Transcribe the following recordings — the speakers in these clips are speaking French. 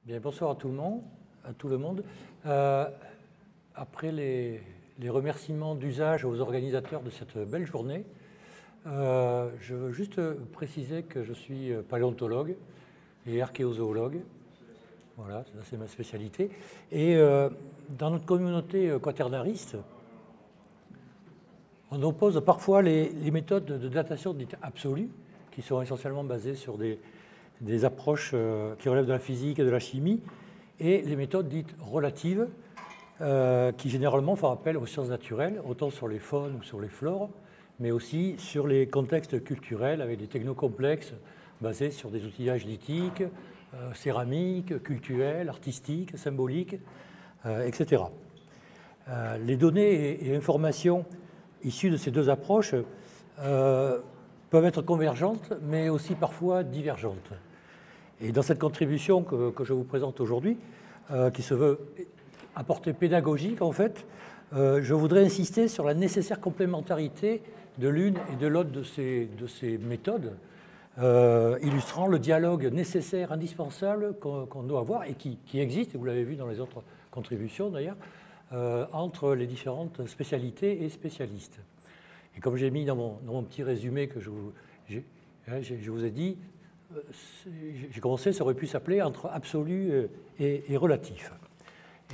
Bien, bonsoir à tout le monde. Après les remerciements d'usage aux organisateurs de cette belle journée, je veux juste préciser que je suis paléontologue et archéozoologue. Voilà, ça c'est ma spécialité. Et dans notre communauté quaternariste, on oppose parfois les méthodes de datation dites absolues, qui sont essentiellement basées sur des approches qui relèvent de la physique et de la chimie, et les méthodes dites relatives, qui généralement font appel aux sciences naturelles, autant sur les faunes ou sur les flores, mais aussi sur les contextes culturels avec des technocomplexes basés sur des outillages lithiques, céramiques, cultuels, artistiques, symboliques, etc. Les données et informations issues de ces deux approches peuvent être convergentes, mais aussi parfois divergentes. Et dans cette contribution que je vous présente aujourd'hui, qui se veut à portée pédagogique, en fait, je voudrais insister sur la nécessaire complémentarité de l'une et de l'autre de ces méthodes, illustrant le dialogue nécessaire, indispensable qu'on doit avoir et qui existe, et vous l'avez vu dans les autres contributions d'ailleurs, entre les différentes spécialités et spécialistes. Et comme j'ai mis dans mon petit résumé que je vous ai dit, j'ai commencé, ça aurait pu s'appeler entre absolu et relatif.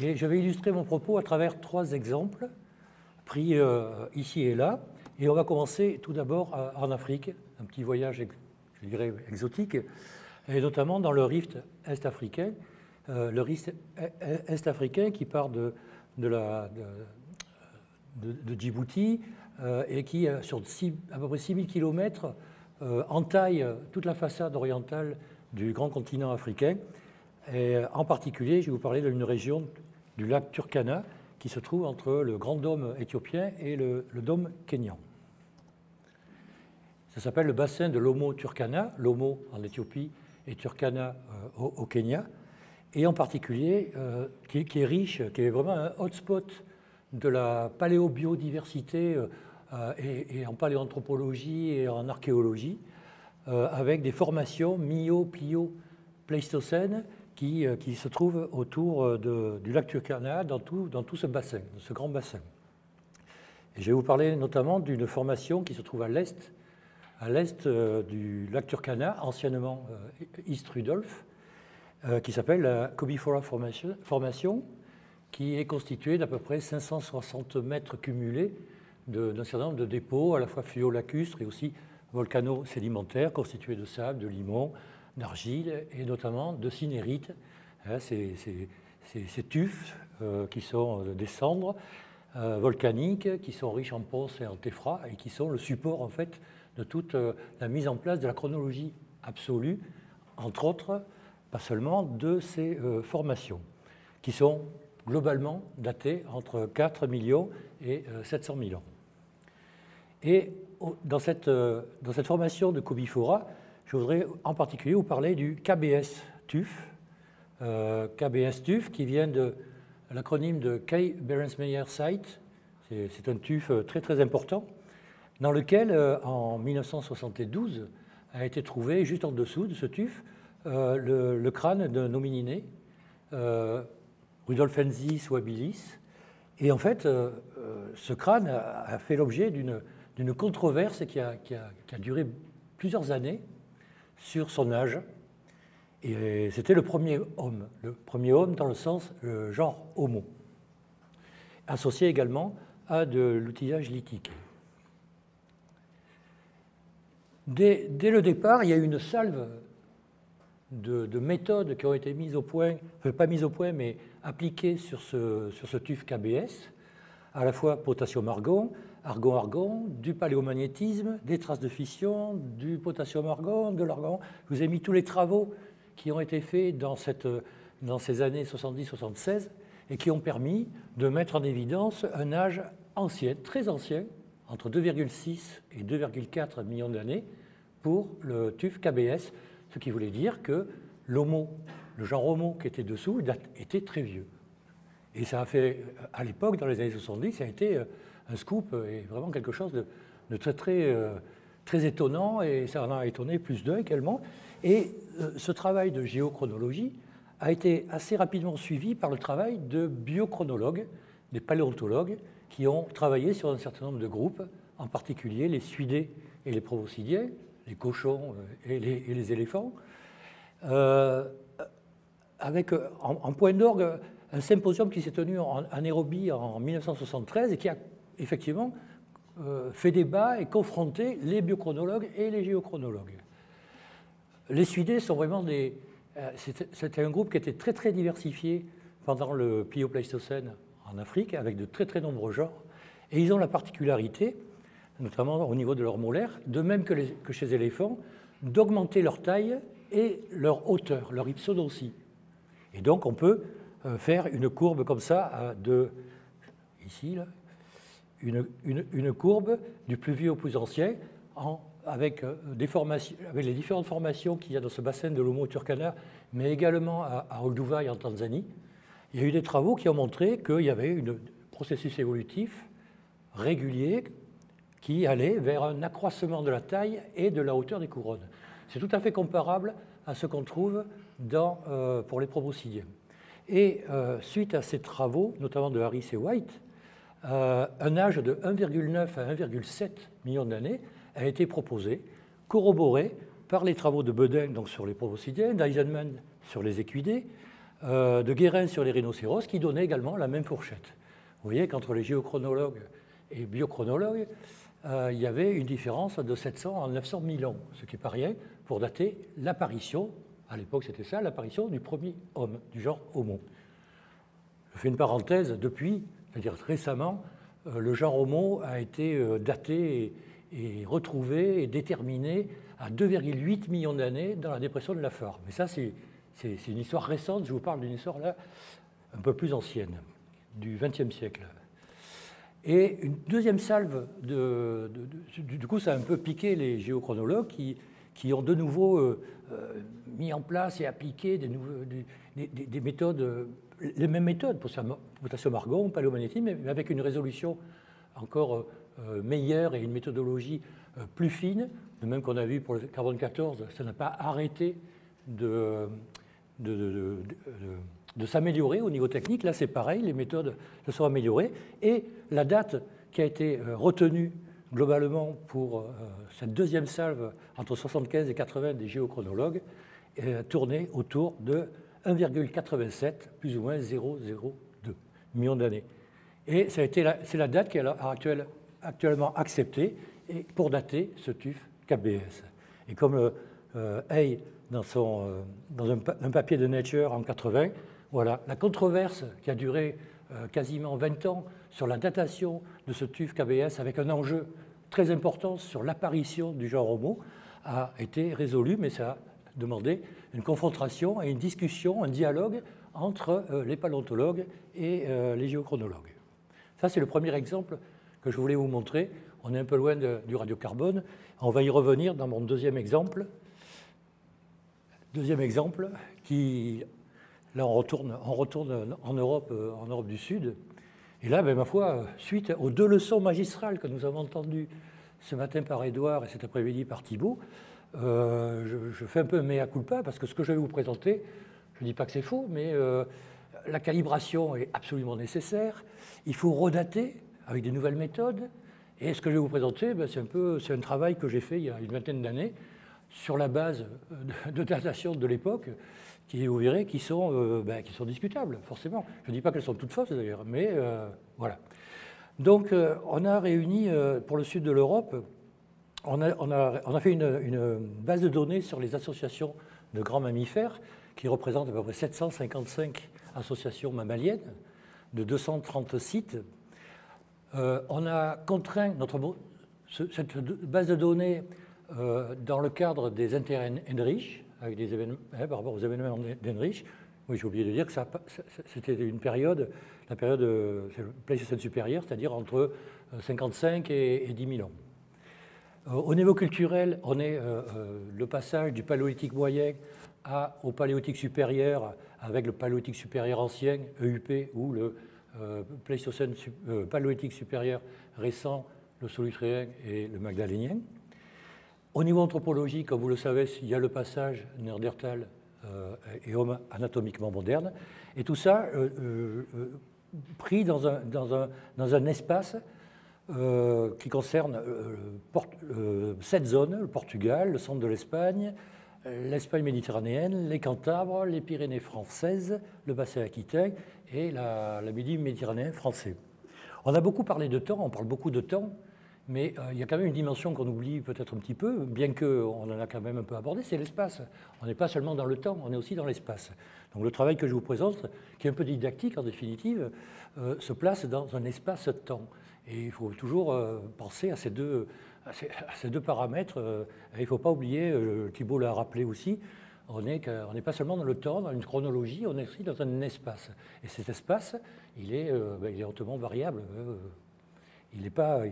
Et je vais illustrer mon propos à travers trois exemples pris ici et là. Et on va commencer tout d'abord en Afrique, un petit voyage, je dirais, exotique, et notamment dans le rift est-africain. Le rift est-africain qui part de Djibouti et qui, sur à peu près 6000 km, entaille toute la façade orientale du grand continent africain. Et en particulier, je vais vous parler d'une région du lac Turkana qui se trouve entre le grand dôme éthiopien et le dôme kényan. Ça s'appelle le bassin de l'Omo-Turkana, l'Omo en Éthiopie et Turkana au Kenya, et en particulier qui est riche, qui est vraiment un hotspot de la paléobiodiversité et en paléoanthropologie et en archéologie, avec des formations Mio-Plio-Pléistocène qui se trouvent autour du lac Turkana dans tout ce bassin, ce grand bassin. Et je vais vous parler notamment d'une formation qui se trouve à l'est du lac Turkana, anciennement East Rudolph, qui s'appelle la Kobifora Formation, qui est constituée d'à peu près 560 mètres cumulés d'un certain nombre de dépôts, à la fois fluolacustres et aussi volcano-sédimentaires, constitués de sable, de limon, d'argile et notamment de cinérite, ces tufs qui sont des cendres volcaniques, qui sont riches en ponce et en téphra et qui sont le support en fait de toute la mise en place de la chronologie absolue, entre autres, pas seulement, de ces formations, qui sont globalement datées entre 4 millions et 700 000 ans. Et dans cette formation de Kobifora, je voudrais en particulier vous parler du KBS-TUF. KBS-TUF qui vient de l'acronyme de K. Behrensmeyer Site. C'est un TUF très très important, dans lequel, en 1972, a été trouvé, juste en dessous de ce TUF, le crâne d'un homininé, Rudolfensis habilis. Et en fait, ce crâne a fait l'objet d'une controverse qui a duré plusieurs années sur son âge. Et c'était le premier homme dans le sens genre homo, associé également à de l'outillage lithique. Dès le départ, il y a eu une salve de méthodes qui ont été mises au point, enfin pas mises au point, mais appliquées sur ce TUF KBS, à la fois potassium-argon, argon-argon, du paléomagnétisme, des traces de fission, du potassium-argon, de l'argon. Je vous ai mis tous les travaux qui ont été faits dans ces années 70-76 et qui ont permis de mettre en évidence un âge ancien, très ancien, entre 2,6 et 2,4 millions d'années pour le TUF KBS, ce qui voulait dire que l'homo, le genre homo qui était dessous, était très vieux. Et ça a fait, à l'époque, dans les années 70, ça a été un scoop et vraiment quelque chose de très, très, très étonnant, et ça en a étonné plus d'un également. Et ce travail de géochronologie a été assez rapidement suivi par le travail de biochronologues, des paléontologues, qui ont travaillé sur un certain nombre de groupes, en particulier les suidés et les proboscidiens, les cochons et les éléphants, avec en point d'orgue un symposium qui s'est tenu en Nairobi en 1973 et qui a effectivement fait débat et confronté les biochronologues et les géochronologues. Les suidés sont vraiment des... C'était un groupe qui était très très diversifié pendant le Pléistocène en Afrique, avec de très très nombreux genres, et ils ont la particularité, notamment au niveau de leurs molaires, de même que chez les éléphants, d'augmenter leur taille et leur hauteur, leur ipsodontie. Et donc on peut faire une courbe comme ça, ici, là, une courbe du plus vieux au plus ancien, avec les différentes formations qu'il y a dans ce bassin de l'Homo turkana, mais également à Olduvai en Tanzanie. Il y a eu des travaux qui ont montré qu'il y avait un processus évolutif régulier qui allait vers un accroissement de la taille et de la hauteur des couronnes. C'est tout à fait comparable à ce qu'on trouve pour les proboscidiens. Et suite à ces travaux, notamment de Harris et White, un âge de 1,9 à 1,7 million d'années a été proposé, corroboré par les travaux de Bedin donc sur les proboscidiens, d'Eisenman sur les équidés, de Guérin sur les rhinocéros, qui donnaient également la même fourchette. Vous voyez qu'entre les géochronologues et biochronologues, il y avait une différence de 700 à 900 000 ans, ce qui n'est pas rien pour dater l'apparition, à l'époque c'était ça, l'apparition du premier homme, du genre Homo. Je fais une parenthèse, depuis, c'est-à-dire récemment, le genre Homo a été daté et retrouvé et déterminé à 2,8 millions d'années dans la dépression de Lafar. Mais ça, c'est une histoire récente, je vous parle d'une histoire là un peu plus ancienne, du XXe siècle. Et une deuxième salve, du coup ça a un peu piqué les géochronologues qui ont de nouveau mis en place et appliqué des méthodes, les mêmes méthodes, potassium argon, paléomagnétisme, mais avec une résolution encore meilleure et une méthodologie plus fine, de même qu'on a vu pour le carbone 14, ça n'a pas arrêté de s'améliorer au niveau technique. Là, c'est pareil, les méthodes se sont améliorées. Et la date qui a été retenue globalement pour cette deuxième salve entre 75 et 80 des géochronologues tournait autour de 1,87, plus ou moins 0,02 millions d'années. Et c'est la date qui est actuellement acceptée pour dater ce tuf KBS. Et comme Hay, dans un papier de Nature en 80, voilà, la controverse qui a duré quasiment 20 ans sur la datation de ce tuf KBS avec un enjeu très important sur l'apparition du genre Homo a été résolue, mais ça a demandé une confrontation et une discussion, un dialogue entre les paléontologues et les géochronologues. Ça, c'est le premier exemple que je voulais vous montrer. On est un peu loin du radiocarbone. On va y revenir dans mon deuxième exemple. Deuxième exemple, là on retourne en Europe du Sud. Et là, ben, ma foi, suite aux deux leçons magistrales que nous avons entendues ce matin par Édouard et cet après-midi par Thibault, je fais un peu mea culpa parce que ce que je vais vous présenter, je ne dis pas que c'est faux, mais la calibration est absolument nécessaire. Il faut redater avec des nouvelles méthodes. Et ce que je vais vous présenter, ben, c'est un travail que j'ai fait il y a une vingtaine d'années sur la base de datation de l'époque, qui, vous verrez, qui sont discutables, forcément. Je ne dis pas qu'elles sont toutes fausses, d'ailleurs, mais voilà. Donc, on a réuni, pour le sud de l'Europe, on a fait une base de données sur les associations de grands mammifères, qui représentent à peu près 755 associations mammaliennes, de 230 sites. On a contraint cette base de données dans le cadre des intérêts Heinrich, avec des événements, par rapport aux événements d'Heinrich. Oui, j'ai oublié de dire que c'était une période, la période Pléistocène supérieur, c'est-à-dire entre 55 et 10 000 ans. Au niveau culturel, on est le passage du paléolithique moyen au paléolithique supérieur, avec le paléolithique supérieur ancien, EUP, ou le Pléistocène paléolithique supérieur récent, le solutréen et le magdalénien. Au niveau anthropologique, comme vous le savez, il y a le passage Néandertal et homme anatomiquement moderne. Et tout ça pris dans un espace qui concerne 7 zones, le Portugal, le centre de l'Espagne, l'Espagne méditerranéenne, les Cantabres, les Pyrénées françaises, le bassin aquitain et la midi méditerranéen français. On a beaucoup parlé de temps, on parle beaucoup de temps, mais il y a quand même une dimension qu'on oublie peut-être un petit peu, bien qu'on en a quand même un peu abordé, c'est l'espace. On n'est pas seulement dans le temps, on est aussi dans l'espace. Donc le travail que je vous présente, qui est un peu didactique en définitive, se place dans un espace-temps. Et il faut toujours penser à ces deux paramètres. Il ne faut pas oublier, Thibault l'a rappelé aussi, on n'est pas seulement dans le temps, dans une chronologie, on est aussi dans un espace. Et cet espace, il est hautement variable. Il n'est pas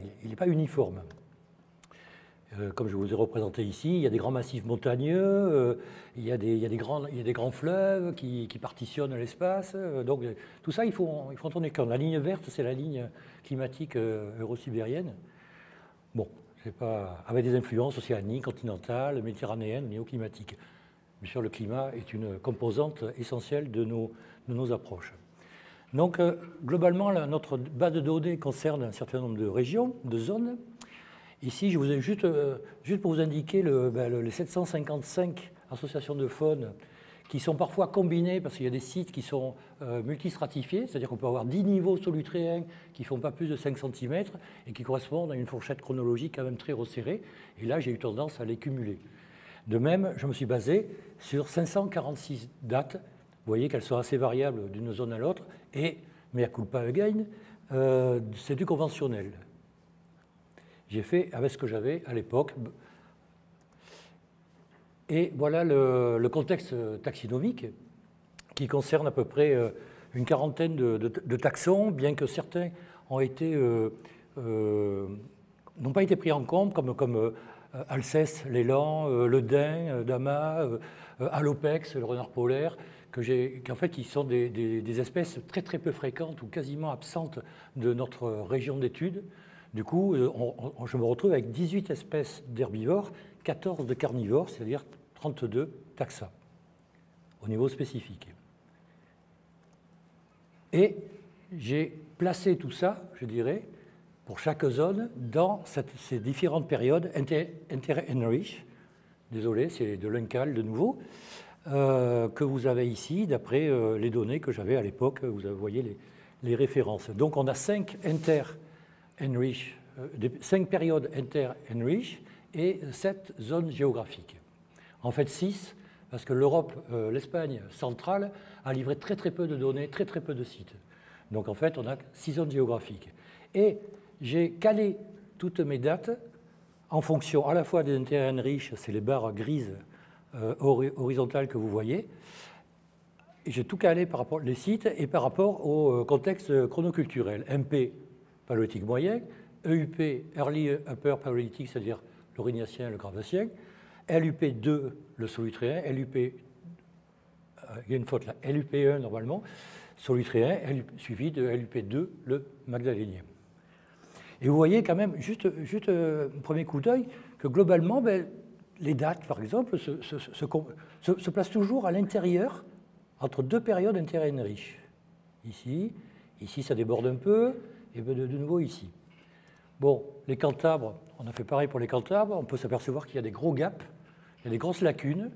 uniforme. Comme je vous ai représenté ici, il y a des grands massifs montagneux, il y a des grands fleuves qui partitionnent l'espace. Donc tout ça, il faut en tenir compte. La ligne verte, c'est la ligne climatique euro-sibérienne. Bon, c'est pas avec des influences océaniques, continentales, méditerranéennes, néoclimatiques. Bien sûr, le climat est une composante essentielle de nos approches. Donc, globalement, notre base de données concerne un certain nombre de régions, de zones. Ici, je vous ai juste pour vous indiquer les 755 associations de faune qui sont parfois combinées parce qu'il y a des sites qui sont multistratifiés, c'est-à-dire qu'on peut avoir 10 niveaux solutréens qui ne font pas plus de 5 cm et qui correspondent à une fourchette chronologique quand même très resserrée. Et là, j'ai eu tendance à les cumuler. De même, je me suis basé sur 546 dates. Vous voyez qu'elles sont assez variables d'une zone à l'autre. Et, mea culpa again, c'est du conventionnel. J'ai fait avec ce que j'avais à l'époque. Et voilà le contexte taxinomique qui concerne à peu près une quarantaine de taxons, bien que certains n'ont pas été pris en compte, comme Alceste, l'élan, le daim, Dama, Alopex, le renard polaire, qui sont des espèces très très peu fréquentes ou quasiment absentes de notre région d'études. Du coup, je me retrouve avec 18 espèces d'herbivores, 14 de carnivores, c'est-à-dire 32 taxa au niveau spécifique. Et j'ai placé tout ça, je dirais, pour chaque zone, dans ces différentes périodes inter-Henrich. Désolé, c'est de l'Uncal de nouveau, que vous avez ici, d'après les données que j'avais à l'époque. Vous voyez les références. Donc on a 5 périodes inter-Henrich et 7 zones géographiques. En fait 6, parce que l'Europe, l'Espagne centrale a livré très très peu de données, très très peu de sites. Donc en fait, on a 6 zones géographiques. Et j'ai calé toutes mes dates en fonction à la fois des inter-Henrich, c'est les barres grises horizontales que vous voyez. Et j'ai tout calé par rapport aux sites et par rapport au contexte chronoculturel. MP, paléolithique moyen, EUP, Early Upper Paléolithique, c'est-à-dire l'Aurignacien et le Cretancien, LUP2, le Solutréen, il y a une faute là, LUP1 normalement, Solutréen, suivi de LUP2, le Magdalénien. Et vous voyez quand même, juste un premier coup d'œil, que globalement, les dates, par exemple, se placent toujours à l'intérieur, entre 2 périodes inter-Henrich. Ici, ça déborde un peu, et de nouveau ici. Bon, les Cantabres, on a fait pareil pour les Cantabres, on peut s'apercevoir qu'il y a des gros gaps, il y a des grosses lacunes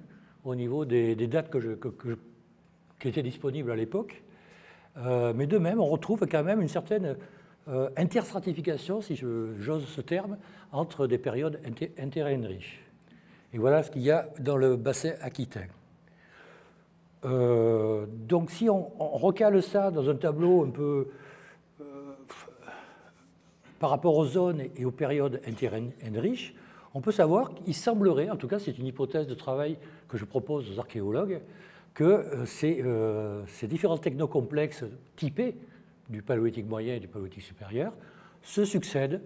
au niveau des dates qui étaient disponibles à l'époque. Mais de même, on retrouve quand même une certaine interstratification, si j'ose ce terme, entre des périodes inter-Henrich. Et voilà ce qu'il y a dans le bassin aquitain. Donc si on recale ça dans un tableau un peu par rapport aux zones et aux périodes inter-Henrich, on peut savoir qu'il semblerait, en tout cas c'est une hypothèse de travail que je propose aux archéologues, que ces différents technocomplexes typés du paléolithique moyen et du paléolithique supérieur se succèdent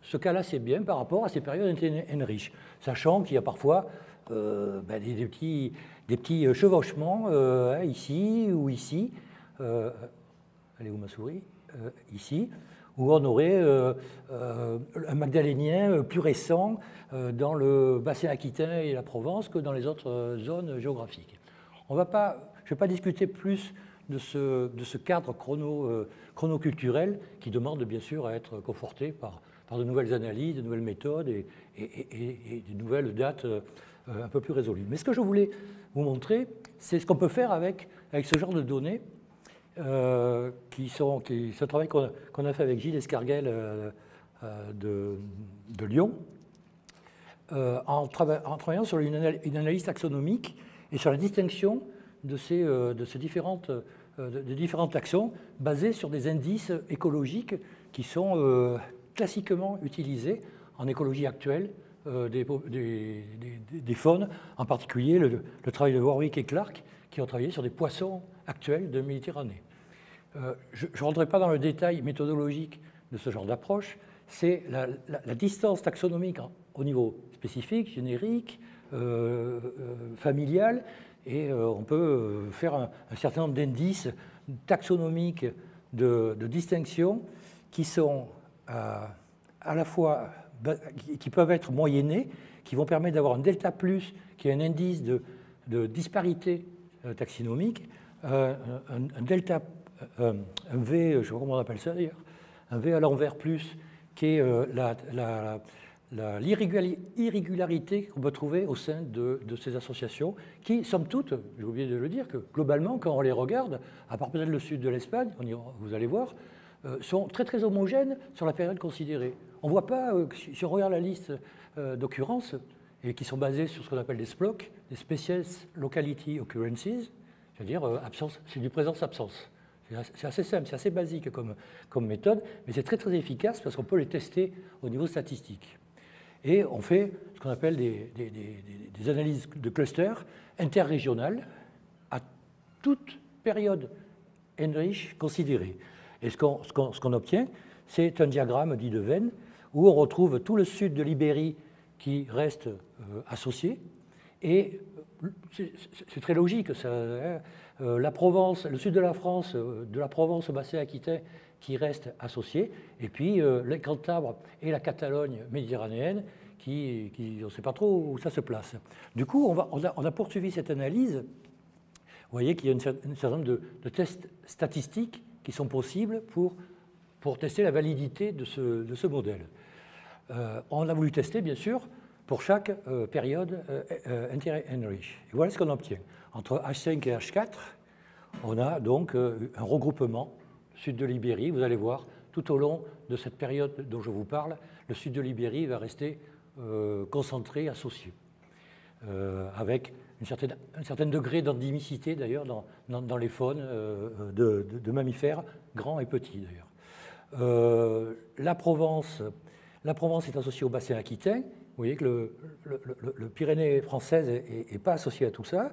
se calent assez bien par rapport à ces périodes inter-Henrich, sachant qu'il y a parfois des petits chevauchements ici ou ici. Elle est où ma souris ici, où on aurait un magdalénien plus récent dans le bassin aquitain et la Provence que dans les autres zones géographiques. Je ne vais pas discuter plus de ce cadre chronoculturel qui demande bien sûr à être conforté par de nouvelles analyses, de nouvelles méthodes et de nouvelles dates un peu plus résolues. Mais ce que je voulais vous montrer, c'est ce qu'on peut faire avec ce genre de données, ce travail qu'on a fait avec Gilles Escarguel de Lyon, en travaillant sur une analyse taxonomique et sur la distinction de ces différents taxons basés sur des indices écologiques qui sont classiquement utilisés en écologie actuelle des faunes, en particulier le travail de Warwick et Clark, qui ont travaillé sur des poissons actuels de Méditerranée. Je ne rentrerai pas dans le détail méthodologique de ce genre d'approche, c'est la distance taxonomique au niveau spécifique, générique, familial, et on peut faire un certain nombre d'indices taxonomiques de distinction qui sont à la fois qui peuvent être moyennés, qui vont permettre d'avoir un delta plus, qui est un indice de disparité taxonomique, un delta, un V, je ne sais pas comment on appelle ça d'ailleurs, un V à l'envers plus, qui est l'irrégularité qu'on peut trouver au sein de ces associations, qui, somme toute, j'ai oublié de le dire, que globalement, quand on les regarde, à part peut-être le sud de l'Espagne, vous allez voir, sont très très homogènes sur la période considérée. On ne voit pas, si on regarde la liste d'occurrences, et qui sont basées sur ce qu'on appelle des SPLOC, des Species Locality Occurrences, c'est-à-dire c'est du présence-absence. C'est assez simple, c'est assez basique comme méthode, mais c'est très très efficace parce qu'on peut les tester au niveau statistique. Et on fait ce qu'on appelle des analyses de clusters interrégionales à toute période Heinrich considérée. Et ce qu'on obtient, c'est un diagramme dit de Venn, où on retrouve tout le sud de l'Ibérie qui reste associé. Et c'est très logique, ça, hein, la Provence, le sud de la France, de la Provence au bassin aquitain, qui reste associé, et puis les Cantabres et la Catalogne méditerranéenne, qui on ne sait pas trop où ça se place. Du coup, on a poursuivi cette analyse. Vous voyez qu'il y a un certain nombre de tests statistiques qui sont possibles pour tester la validité de ce modèle. On a voulu tester, bien sûr, pour chaque période inter-Heinrich. Et voilà ce qu'on obtient. Entre H5 et H4, on a donc un regroupement sud de l'Ibérie. Vous allez voir, tout au long de cette période dont je vous parle, le sud de l'Ibérie va rester concentré, associé, avec un certain degré d'endémicité, d'ailleurs, dans les faunes de mammifères, grands et petits, d'ailleurs. La Provence est associée au bassin aquitain. Vous voyez que le Pyrénées française n'est pas associé à tout ça.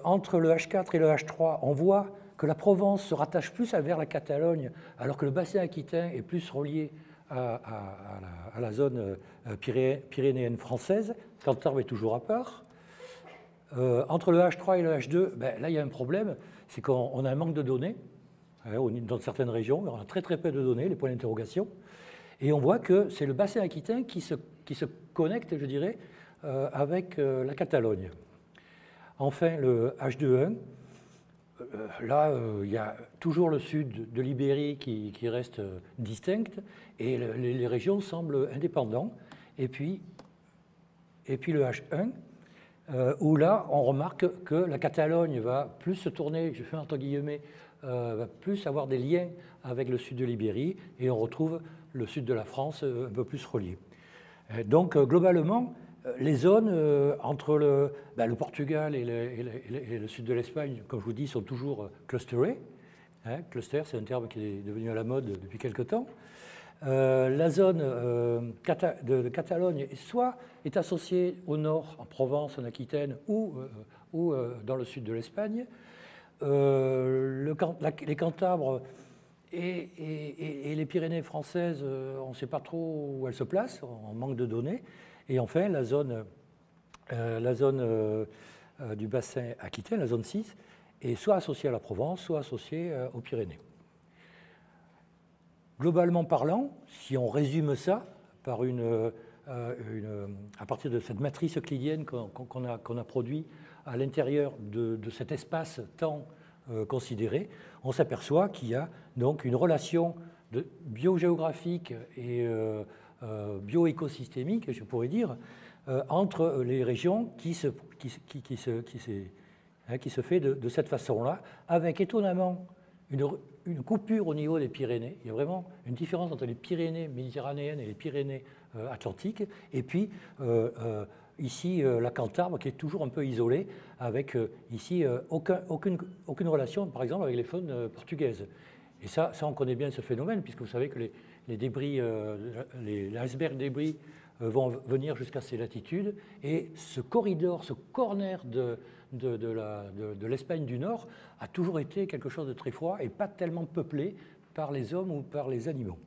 Entre le H4 et le H3, on voit que la Provence se rattache plus vers la Catalogne, alors que le bassin aquitain est plus relié à la zone pyrénéenne française. Cantabres est toujours à part. Entre le H3 et le H2, là, il y a un problème, c'est qu'on a un manque de données. Dans certaines régions, on a très très peu de données, les points d'interrogation. Et on voit que c'est le bassin aquitain qui se connecte, je dirais, avec la Catalogne. Enfin, le H2.1, là, il y a toujours le sud de l'Ibérie qui reste distinct, et les régions semblent indépendantes. Et puis le H1, où là, on remarque que la Catalogne va plus se tourner, je fais entre guillemets, va plus avoir des liens avec le sud de l'Ibérie, et on retrouve le sud de la France un peu plus relié. Donc, globalement, les zones entre le Portugal et le sud de l'Espagne, comme je vous dis, sont toujours clusterées. Cluster, c'est un terme qui est devenu à la mode depuis quelque temps. La zone de Catalogne soit est associée au nord, en Provence, en Aquitaine, ou dans le sud de l'Espagne. Les Cantabres et les Pyrénées françaises, on ne sait pas trop où elles se placent, on manque de données. Et enfin, la zone du bassin aquitain, la zone 6, est soit associée à la Provence, soit associée aux Pyrénées. Globalement parlant, si on résume ça par à partir de cette matrice euclidienne qu'on a produit à l'intérieur de cet espace-temps considéré, on s'aperçoit qu'il y a donc une relation biogéographique et bioécosystémique, je pourrais dire, entre les régions qui se fait de cette façon-là, avec étonnamment une coupure au niveau des Pyrénées. Il y a vraiment une différence entre les Pyrénées méditerranéennes et les Pyrénées atlantiques. Et puis, ici, la Cantarbre, qui est toujours un peu isolée, avec ici aucune relation, par exemple, avec les faunes portugaises. Et ça, on connaît bien ce phénomène, puisque vous savez que les débris, les icebergs débris vont venir jusqu'à ces latitudes. Et ce corridor, ce corner de l'Espagne du Nord a toujours été quelque chose de très froid et pas tellement peuplé par les hommes ou par les animaux.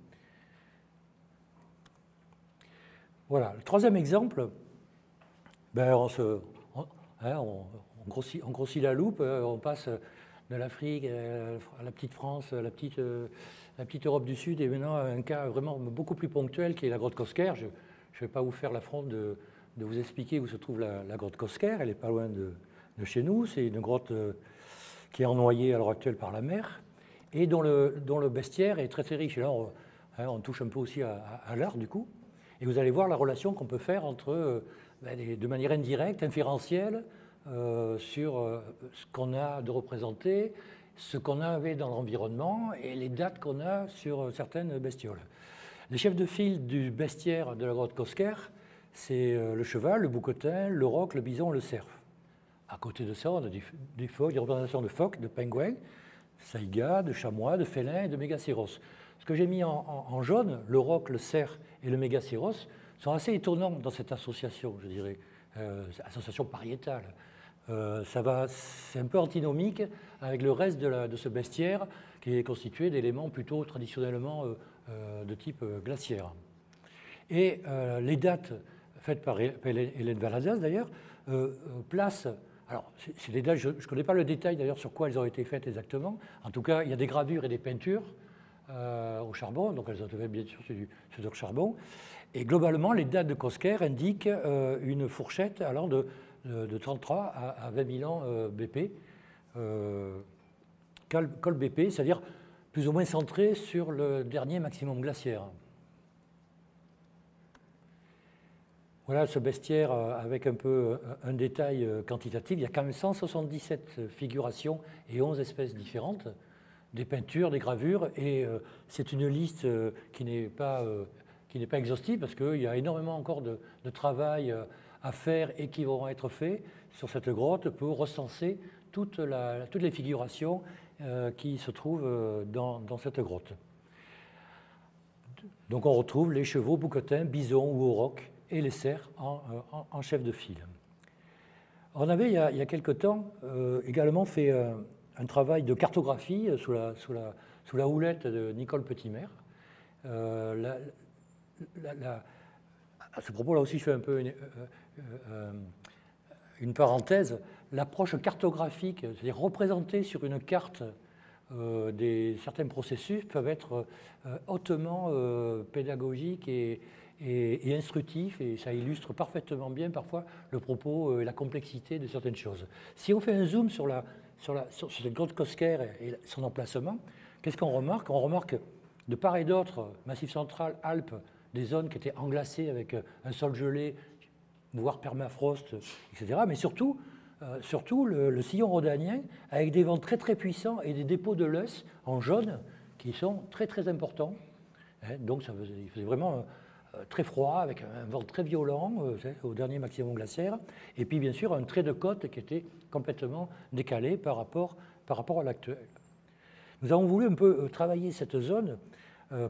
Voilà. Le troisième exemple, ben on grossit la loupe, on passe de l'Afrique à la petite France, la petite Europe du Sud, et maintenant un cas vraiment beaucoup plus ponctuel qui est la grotte Cosquer. Je ne vais pas vous faire l'affront de vous expliquer où se trouve la grotte Cosquer, elle n'est pas loin de chez nous. C'est une grotte qui est ennoyée à l'heure actuelle par la mer et dont le bestiaire est très très riche. Et là, on touche un peu aussi à l'art du coup. Et vous allez voir la relation qu'on peut faire entre, de manière indirecte, inférentielle, sur ce qu'on a de représenté, ce qu'on avait dans l'environnement et les dates qu'on a sur certaines bestioles. Les chefs de file du bestiaire de la grotte Cosquer, c'est le cheval, le bouquetin, le roc, le bison, le cerf. À côté de ça, on a des représentations de phoques, de pingouins, de saïgas, de chamois, de félins et de mégacéros. Ce que j'ai mis en jaune, le roc, le cerf et le mégacéros, sont assez étonnants dans cette association, je dirais, association pariétale. C'est un peu antinomique avec le reste de ce bestiaire qui est constitué d'éléments plutôt traditionnellement de type glaciaire. Et les dates faites par Hélène Valadas d'ailleurs placent. Alors, c'est des dates, je ne connais pas le détail d'ailleurs sur quoi elles ont été faites exactement. En tout cas, il y a des gravures et des peintures au charbon, donc elles ont été faites bien sûr sur du charbon. Et globalement, les dates de Cosquer indiquent une fourchette allant de 33 à 20 000 ans BP, col BP, c'est-à-dire plus ou moins centré sur le dernier maximum glaciaire. Voilà ce bestiaire avec un peu un détail quantitatif. Il y a quand même 177 figurations et 11 espèces différentes, des peintures, des gravures, et c'est une liste qui n'est pas exhaustive parce qu'il y a énormément encore de travail à faire et qui vont être faits sur cette grotte pour recenser toutes les figurations qui se trouvent dans cette grotte. Donc on retrouve les chevaux, bouquetins, bisons ou aurochs et les cerfs en chef de file. On avait, il y a quelque temps, également fait un travail de cartographie sous la houlette de Nicole Petimer. À ce propos, là aussi, je fais un peu une parenthèse. L'approche cartographique, c'est-à-dire représenter sur une carte certains processus, peuvent être hautement pédagogiques et instructif, et ça illustre parfaitement bien parfois le propos et la complexité de certaines choses. Si on fait un zoom sur cette grotte Cosquer et son emplacement, qu'est-ce qu'on remarque? On remarque de part et d'autre, Massif central, Alpes, des zones qui étaient englacées avec un sol gelé, voire permafrost, etc. Mais surtout le sillon rhodanien avec des vents très très puissants et des dépôts de l'œuf en jaune qui sont très très importants. Donc il faisait vraiment très froid, avec un vent très violent au dernier maximum glaciaire, et puis bien sûr un trait de côte qui était complètement décalé par rapport à l'actuel. Nous avons voulu un peu travailler cette zone,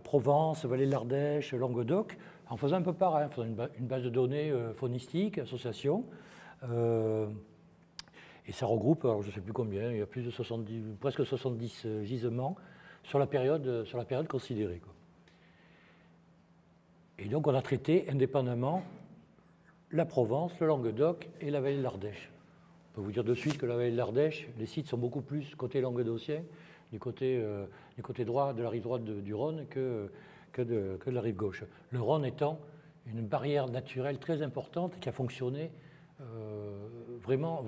Provence, Vallée de l'Ardèche, Languedoc, en faisant un peu pareil, en faisant une base de données faunistique, association, et ça regroupe, alors je ne sais plus combien, il y a plus de presque 70 gisements sur la période considérée, quoi. Et donc on a traité indépendamment la Provence, le Languedoc et la vallée de l'Ardèche. On peut vous dire de suite que la vallée de l'Ardèche, les sites sont beaucoup plus côté languedocien, du côté droit, de la rive droite du Rhône que de la rive gauche. Le Rhône étant une barrière naturelle très importante qui a fonctionné vraiment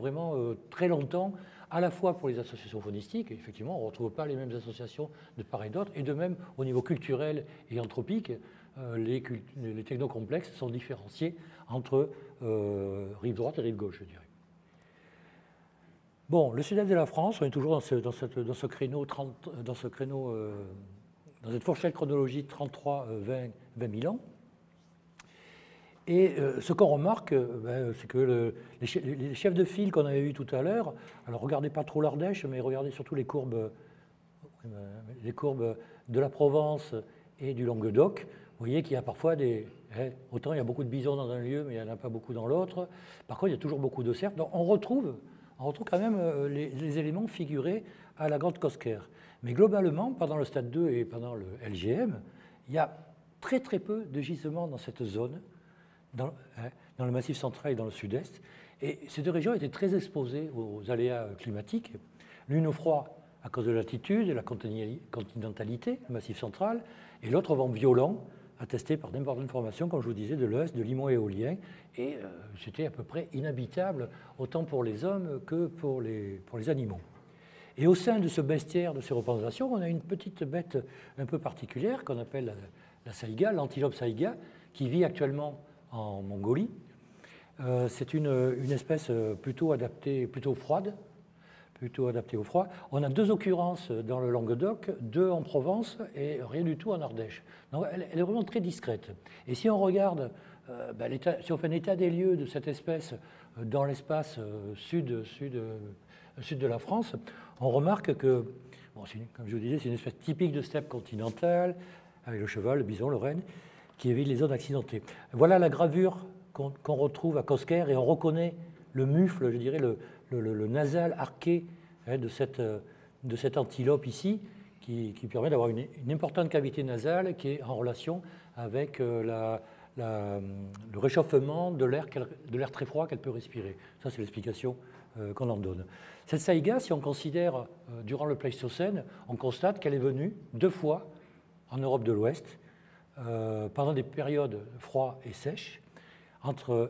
très longtemps, à la fois pour les associations faunistiques, et effectivement on ne retrouve pas les mêmes associations de part et d'autre, et de même au niveau culturel et anthropique, les technocomplexes sont différenciés entre rive droite et rive gauche, je dirais. Bon, le sud-est de la France, on est toujours dans ce créneau, dans cette fourchette chronologique 33-20 000 ans. Et ce qu'on remarque, c'est que les chefs de file qu'on avait vus tout à l'heure, alors regardez pas trop l'Ardèche, mais regardez surtout les courbes de la Provence et du Languedoc. Vous voyez qu'il y a parfois autant il y a beaucoup de bisons dans un lieu, mais il n'y en a pas beaucoup dans l'autre. Par contre, il y a toujours beaucoup de cerfs. Donc on retrouve quand même les éléments figurés à la Grotte Cosquer. Mais globalement, pendant le stade 2 et pendant le LGM, il y a très peu de gisements dans cette zone, dans le Massif central et dans le sud-est. Et ces deux régions étaient très exposées aux aléas climatiques. L'une au froid à cause de l'altitude et la continentalité, le Massif central, et l'autre au vent violent, attesté par d'importantes formations, comme je vous disais, de l'Ouest, de limon éolien, et c'était à peu près inhabitable, autant pour les hommes que pour les animaux. Et au sein de ce bestiaire, de ces représentations, on a une petite bête un peu particulière qu'on appelle la saïga, l'antilope saïga, qui vit actuellement en Mongolie. C'est une espèce plutôt adaptée, plutôt adaptée au froid. On a 2 occurrences dans le Languedoc, 2 en Provence et rien du tout en Ardèche. Donc elle est vraiment très discrète. Et si on regarde, si on fait un état des lieux de cette espèce dans l'espace sud de la France, on remarque que, comme je vous disais, c'est une espèce typique de steppe continentale, avec le cheval, le bison, le renne, qui évite les zones accidentées. Voilà la gravure qu'on retrouve à Cosquer, et on reconnaît le mufle, je dirais, le nasal arqué de cette antilope ici, qui permet d'avoir une importante cavité nasale qui est en relation avec le réchauffement de l'air très froid qu'elle peut respirer. Ça, c'est l'explication qu'on en donne. Cette saïga, si on considère durant le Pléistocène, on constate qu'elle est venue 2 fois en Europe de l'Ouest, pendant des périodes froides et sèches,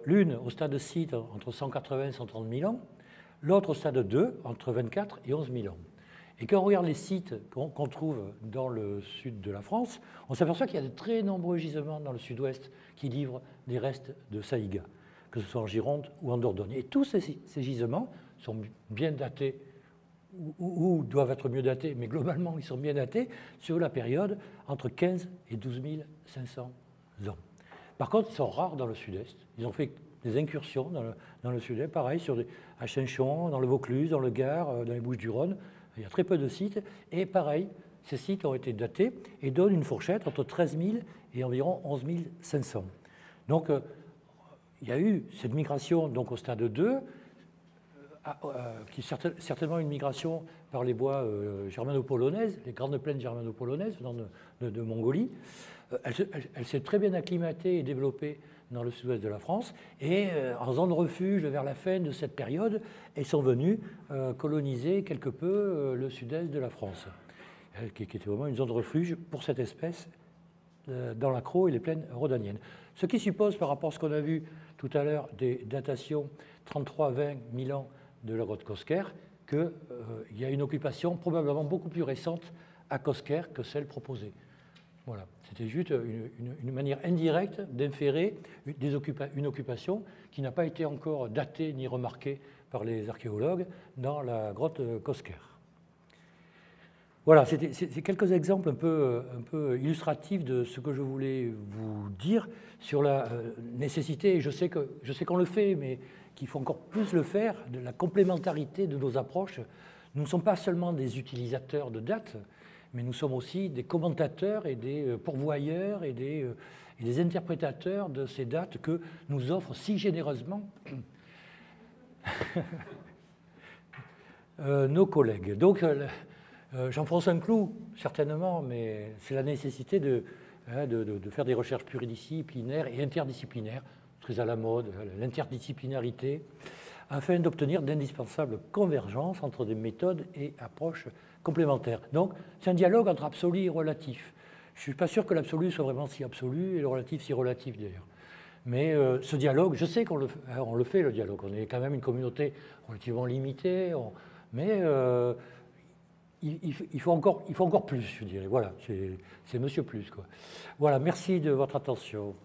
l'une au stade site entre 180 et 130 000 ans, l'autre au stade 2 entre 24 et 11 000 ans. Et quand on regarde les sites qu'on trouve dans le sud de la France, on s'aperçoit qu'il y a de très nombreux gisements dans le sud-ouest qui livrent des restes de saïga, que ce soit en Gironde ou en Dordogne. Et tous ces gisements sont bien datés, ou doivent être mieux datés, mais globalement ils sont bien datés sur la période entre 15 et 12 500 ans. Par contre, ils sont rares dans le sud-est. Ils ont fait des incursions dans le sud-est, pareil, à Chinchon, dans le Vaucluse, dans le Gard, dans les Bouches-du-Rhône. Il y a très peu de sites. Et pareil, ces sites ont été datés et donnent une fourchette entre 13 000 et environ 11 500. Donc, il y a eu cette migration donc, au stade 2, qui est certainement une migration par les voies germano-polonaises, les grandes plaines germano-polonaises venant de Mongolie. Elle s'est très bien acclimatée et développée dans le sud-ouest de la France, et en zone refuge vers la fin de cette période, elles sont venues coloniser quelque peu le sud-est de la France, qui était vraiment une zone de refuge pour cette espèce dans l'accro et les plaines rhodaniennes. Ce qui suppose, par rapport à ce qu'on a vu tout à l'heure des datations 33-20 000 ans de la grotte Cosquer, qu'il y a une occupation probablement beaucoup plus récente à Cosquer que celle proposée. Voilà, c'était juste une manière indirecte d'inférer une occupation qui n'a pas été encore datée ni remarquée par les archéologues dans la grotte Cosquer. Voilà, c'est quelques exemples un peu illustratifs de ce que je voulais vous dire sur la nécessité, et je sais qu'on le fait, mais qu'il faut encore plus le faire, de la complémentarité de nos approches. Nous ne sommes pas seulement des utilisateurs de dates, mais nous sommes aussi des commentateurs et des pourvoyeurs et des interprétateurs de ces dates que nous offrent si généreusement nos collègues. Donc, j'enfonce un clou, certainement, mais c'est la nécessité de faire des recherches pluridisciplinaires et interdisciplinaires, très à la mode, l'interdisciplinarité, afin d'obtenir d'indispensables convergences entre des méthodes et approches complémentaires. Donc, c'est un dialogue entre absolu et relatif. Je ne suis pas sûr que l'absolu soit vraiment si absolu et le relatif si relatif d'ailleurs. Mais ce dialogue, je sais qu'on le fait, le dialogue. On est quand même une communauté relativement limitée, mais il faut encore plus, je dirais. Voilà, c'est Monsieur Plus, quoi. Voilà, merci de votre attention.